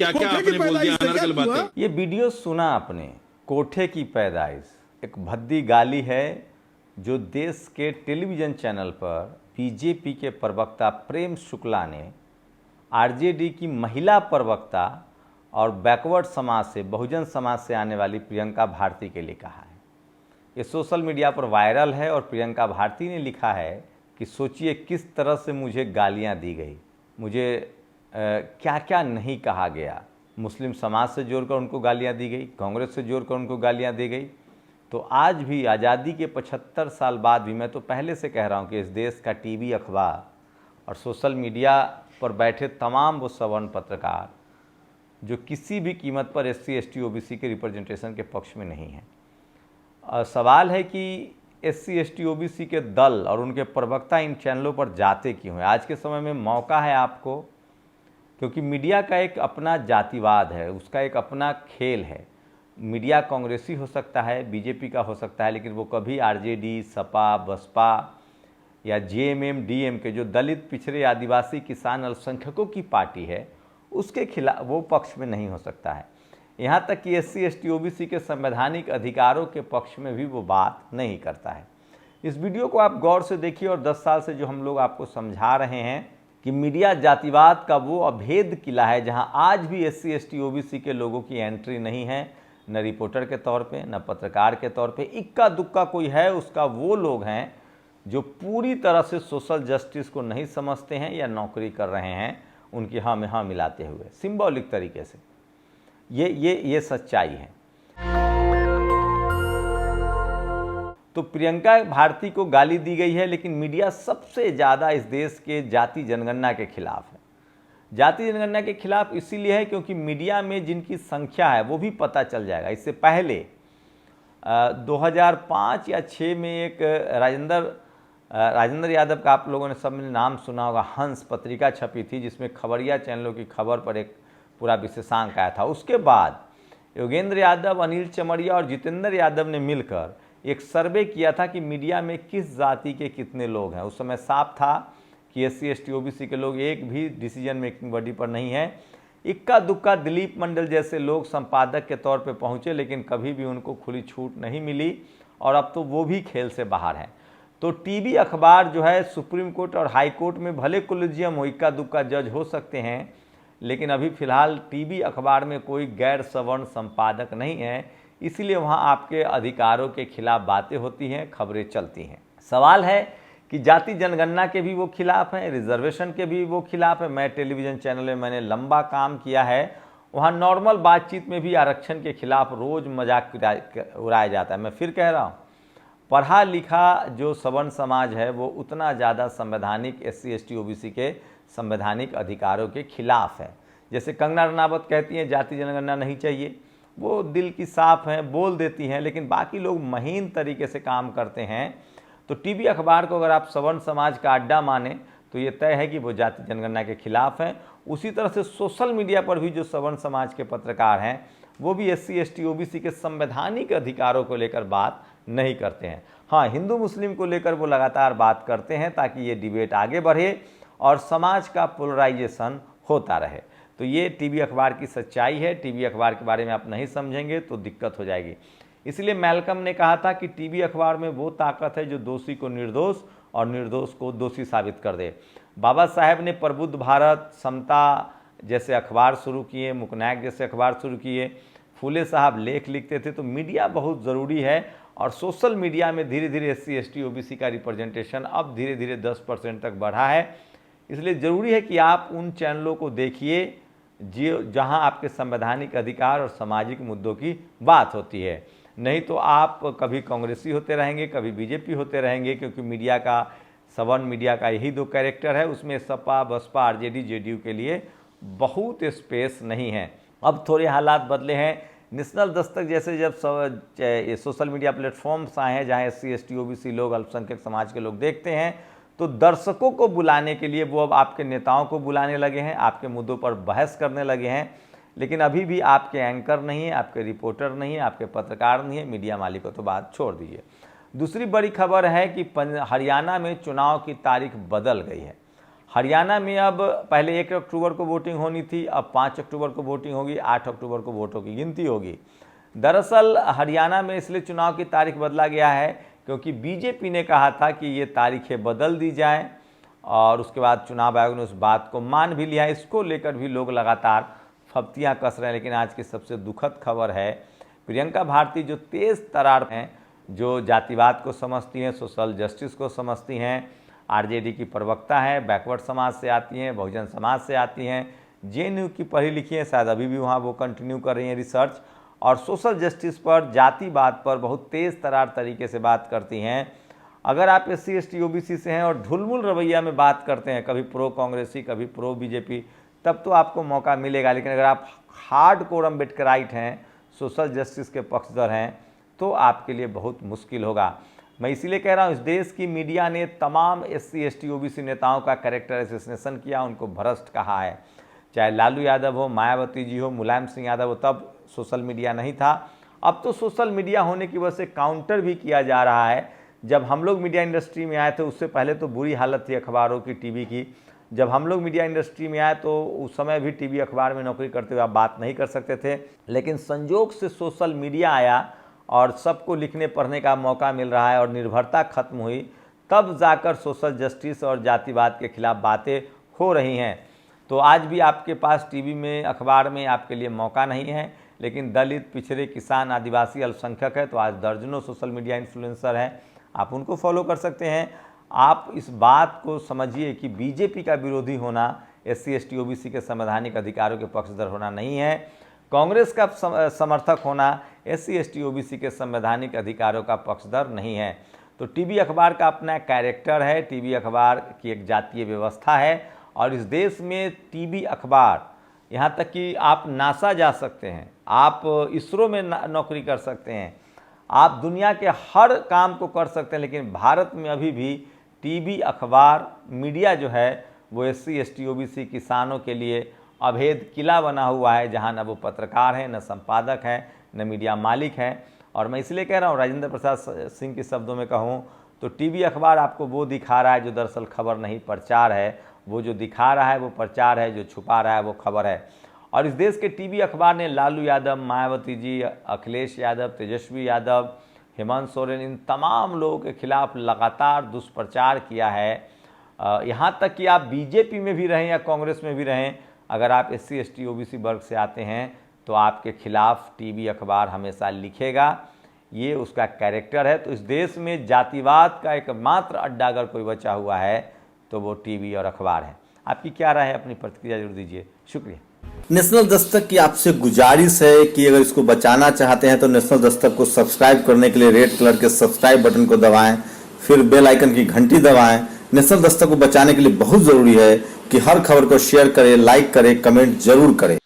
क्या क्या आपने बोल दिया अनर्गल बातें। ये वीडियो सुना आपने, कोठे की पैदाइश एक भद्दी गाली है जो देश के टेलीविज़न चैनल पर बीजेपी के प्रवक्ता प्रेम शुक्ला ने आरजेडी की महिला प्रवक्ता और बैकवर्ड समाज से, बहुजन समाज से आने वाली प्रियंका भारती के लिए कहा है। ये सोशल मीडिया पर वायरल है और प्रियंका भारती ने लिखा है कि सोचिए किस तरह से मुझे गालियां दी गई, मुझे क्या क्या नहीं कहा गया। मुस्लिम समाज से जोड़कर उनको गालियां दी गई, कांग्रेस से जोड़कर उनको गालियां दी गई। तो आज भी आज़ादी के 75 साल बाद भी, मैं तो पहले से कह रहा हूं कि इस देश का टीवी, अखबार और सोशल मीडिया पर बैठे तमाम वो सवर्ण पत्रकार जो किसी भी कीमत पर SC ST OBC के रिप्रेजेंटेशन के पक्ष में नहीं है। सवाल है कि SC ST OBC के दल और उनके प्रवक्ता इन चैनलों पर जाते क्यों हैं। आज के समय में मौका है आपको, क्योंकि मीडिया का एक अपना जातिवाद है, उसका एक अपना खेल है। मीडिया कांग्रेसी हो सकता है, बीजेपी का हो सकता है, लेकिन वो कभी आरजेडी, सपा, बसपा या JMM DMK जो दलित, पिछड़े, आदिवासी, किसान, अल्पसंख्यकों की पार्टी है, उसके खिलाफ वो पक्ष में नहीं हो सकता है। यहाँ तक कि SC ST OBC के संवैधानिक अधिकारों के पक्ष में भी वो बात नहीं करता है। इस वीडियो को आप गौर से देखिए और 10 साल से जो हम लोग आपको समझा रहे हैं कि मीडिया जातिवाद का वो अभेद किला है जहां आज भी SC ST OBC के लोगों की एंट्री नहीं है, न रिपोर्टर के तौर पे, न पत्रकार के तौर पे। इक्का दुक्का कोई है, उसका वो लोग हैं जो पूरी तरह से सोशल जस्टिस को नहीं समझते हैं या नौकरी कर रहे हैं उनकी हाँ में हाँ मिलाते हुए, सिंबॉलिक तरीके से। ये सच्चाई है। तो प्रियंका भारती को गाली दी गई है, लेकिन मीडिया सबसे ज़्यादा इस देश के जाति जनगणना के खिलाफ है। जाति जनगणना के खिलाफ इसीलिए है क्योंकि मीडिया में जिनकी संख्या है वो भी पता चल जाएगा। इससे पहले 2005 या 6 में एक राजेंद्र यादव का आप लोगों ने सब ने नाम सुना होगा, हंस पत्रिका छपी थी जिसमें खबरिया चैनलों की खबर पर एक पूरा विशेषांक आया था। उसके बाद योगेंद्र यादव, अनिल चमड़िया और जितेंद्र यादव ने मिलकर एक सर्वे किया था कि मीडिया में किस जाति के कितने लोग हैं। उस समय साफ था कि SC ST OBC के लोग एक भी डिसीजन मेकिंग बॉडी पर नहीं है। इक्का दुक्का दिलीप मंडल जैसे लोग संपादक के तौर पे पहुंचे, लेकिन कभी भी उनको खुली छूट नहीं मिली और अब तो वो भी खेल से बाहर हैं। तो टीवी अखबार जो है, सुप्रीम कोर्ट और हाई कोर्ट में भले कोलिजियम हो, इक्का दुक्का जज हो सकते हैं, लेकिन अभी फिलहाल टीवी अखबार में कोई गैर सवर्ण संपादक नहीं है। इसीलिए वहाँ आपके अधिकारों के खिलाफ बातें होती हैं, खबरें चलती हैं। सवाल है कि जाति जनगणना के भी वो खिलाफ हैं, रिजर्वेशन के भी वो खिलाफ है। मैं टेलीविज़न चैनल में मैंने लंबा काम किया है, वहाँ नॉर्मल बातचीत में भी आरक्षण के खिलाफ रोज़ मजाक उड़ाया जाता है। मैं फिर कह रहा हूँ, पढ़ा लिखा जो सवर्ण समाज है वो उतना ज़्यादा संवैधानिक SC ST OBC के संवैधानिक अधिकारों के खिलाफ है। जैसे कंगना रनावत कहती हैं जाति जनगणना नहीं चाहिए, वो दिल की साफ हैं, बोल देती हैं, लेकिन बाकी लोग महीन तरीके से काम करते हैं। तो टीवी अखबार को अगर आप सवर्ण समाज का अड्डा माने तो ये तय है कि वो जाति जनगणना के खिलाफ हैं। उसी तरह से सोशल मीडिया पर भी जो सवर्ण समाज के पत्रकार हैं वो भी SC ST OBC के संवैधानिक अधिकारों को लेकर बात नहीं करते हैं। हाँ, हिंदू मुस्लिम को लेकर वो लगातार बात करते हैं ताकि ये डिबेट आगे बढ़े और समाज का पोलराइजेशन होता रहे। तो ये टीवी अखबार की सच्चाई है। टीवी अखबार के बारे में आप नहीं समझेंगे तो दिक्कत हो जाएगी। इसलिए मैल्कम ने कहा था कि टीवी अखबार में वो ताकत है जो दोषी को निर्दोष और निर्दोष को दोषी साबित कर दे। बाबा साहेब ने प्रबुद्ध भारत, समता जैसे अखबार शुरू किए, मुकनायक जैसे अखबार शुरू किए, फूले साहब लेख लिखते थे। तो मीडिया बहुत ज़रूरी है और सोशल मीडिया में धीरे धीरे SC ST OBC का रिप्रेजेंटेशन अब धीरे धीरे 10% तक बढ़ा है। इसलिए ज़रूरी है कि आप उन चैनलों को देखिए जहां आपके संवैधानिक अधिकार और सामाजिक मुद्दों की बात होती है। नहीं तो आप कभी कांग्रेसी होते रहेंगे, कभी बीजेपी होते रहेंगे, क्योंकि मीडिया का, सवर्ण मीडिया का यही 2 कैरेक्टर है। उसमें सपा, बसपा, आरजेडी, जेडीयू के लिए बहुत स्पेस नहीं है। अब थोड़े हालात बदले हैं। नेशनल दस्तक जैसे जब सोशल मीडिया प्लेटफॉर्म्स आए हैं जहाँ SC ST OBC लोग, अल्पसंख्यक समाज के लोग देखते हैं, तो दर्शकों को बुलाने के लिए वो अब आपके नेताओं को बुलाने लगे हैं, आपके मुद्दों पर बहस करने लगे हैं। लेकिन अभी भी आपके एंकर नहीं है, आपके रिपोर्टर नहीं है, आपके पत्रकार नहीं है। मीडिया मालिकों तो बात छोड़ दीजिए। दूसरी बड़ी खबर है कि हरियाणा में चुनाव की तारीख बदल गई है। हरियाणा में अब पहले 1 अक्टूबर को वोटिंग होनी थी, अब 5 अक्टूबर को वोटिंग होगी, 8 अक्टूबर को वोटों की गिनती होगी। दरअसल हरियाणा में इसलिए चुनाव की तारीख बदला गया है क्योंकि बीजेपी ने कहा था कि ये तारीखें बदल दी जाएं और उसके बाद चुनाव आयोग ने उस बात को मान भी लिया। इसको लेकर भी लोग लगातार फप्तियां कस रहे हैं। लेकिन आज की सबसे दुखद खबर है, प्रियंका भारती जो तेज़ तरार हैं, जो जातिवाद को समझती हैं, सोशल जस्टिस को समझती हैं, आरजेडी की प्रवक्ता हैं, बैकवर्ड समाज से आती हैं, बहुजन समाज से आती हैं, जेएनयू की पढ़ी लिखी हैं, शायद अभी भी वहाँ वो कंटिन्यू कर रही हैं रिसर्च, और सोशल जस्टिस पर, जातिवाद पर बहुत तेज़ तरार तरीके से बात करती हैं। अगर आप SC ST OBC से हैं और ढुलमुल रवैया में बात करते हैं, कभी प्रो कांग्रेसी कभी प्रो बीजेपी, तब तो आपको मौका मिलेगा। लेकिन अगर आप हार्ड कोर अम्बेडकराइट हैं, सोशल जस्टिस के पक्षधर हैं, तो आपके लिए बहुत मुश्किल होगा। मैं इसीलिए कह रहा हूँ, इस देश की मीडिया ने तमाम SC ST OBC नेताओं का कैरेक्टर असैसिनेशन किया, उनको भ्रष्ट कहा है। चाहे लालू यादव हो, मायावती जी हो, मुलायम सिंह यादव हो, तब सोशल मीडिया नहीं था। अब तो सोशल मीडिया होने की वजह से काउंटर भी किया जा रहा है। जब हम लोग मीडिया इंडस्ट्री में आए थे उससे पहले तो बुरी हालत थी अखबारों की, टीवी की। जब हम लोग मीडिया इंडस्ट्री में आए तो उस समय भी टीवी अखबार में नौकरी करते हुए आप बात नहीं कर सकते थे। लेकिन संजोग से सोशल मीडिया आया और सबको लिखने पढ़ने का मौका मिल रहा है और निर्भरता खत्म हुई, तब जाकर सोशल जस्टिस और जातिवाद के खिलाफ बातें हो रही हैं। तो आज भी आपके पास टीवी में, अखबार में आपके लिए मौका नहीं है। लेकिन दलित, पिछड़े, किसान, आदिवासी, अल्पसंख्यक है तो आज दर्जनों सोशल मीडिया इन्फ्लुएंसर हैं, आप उनको फॉलो कर सकते हैं। आप इस बात को समझिए कि बीजेपी का विरोधी होना SC ST OBC के संवैधानिक अधिकारों के पक्षधर होना नहीं है। कांग्रेस का समर्थक होना SC ST OBC के संवैधानिक अधिकारों का पक्षधर नहीं है। तो टीवी अखबार का अपना कैरेक्टर है, टीवी अखबार की एक जातीय व्यवस्था है और इस देश में टीवी अखबार, यहाँ तक कि आप नासा जा सकते हैं, आप इसरो में नौकरी कर सकते हैं, आप दुनिया के हर काम को कर सकते हैं। लेकिन भारत में अभी भी टीवी अखबार मीडिया जो है वो SC ST OBC किसानों के लिए अभेद किला बना हुआ है, जहां न वो पत्रकार हैं, न संपादक हैं, न मीडिया मालिक हैं। और मैं इसलिए कह रहा हूं, राजेंद्र प्रसाद सिंह के शब्दों में कहूं तो टीवी अखबार आपको वो दिखा रहा है जो दरअसल खबर नहीं, प्रचार है। वो जो दिखा रहा है वो प्रचार है, जो छुपा रहा है वो खबर है। और इस देश के टीवी अखबार ने लालू यादव, मायावती जी, अखिलेश यादव, तेजस्वी यादव, हेमंत सोरेन, इन तमाम लोगों के खिलाफ लगातार दुष्प्रचार किया है। यहाँ तक कि आप बीजेपी में भी रहें या कांग्रेस में भी रहें, अगर आप SC ST OBC वर्ग से आते हैं तो आपके खिलाफ टीवी अखबार हमेशा लिखेगा। ये उसका कैरेक्टर है। तो इस देश में जातिवाद का एकमात्र अड्डा अगर कोई बचा हुआ है तो वो टीवी और अखबार है। आपकी क्या राय है, अपनी प्रतिक्रिया जरूर दीजिए। शुक्रिया। नेशनल दस्तक की आपसे गुजारिश है कि अगर इसको बचाना चाहते हैं तो नेशनल दस्तक को सब्सक्राइब करने के लिए रेड कलर के सब्सक्राइब बटन को दबाएं, फिर बेल आइकन की घंटी दबाएं। नेशनल दस्तक को बचाने के लिए बहुत जरूरी है कि हर खबर को शेयर करें, लाइक करें, कमेंट जरूर करें।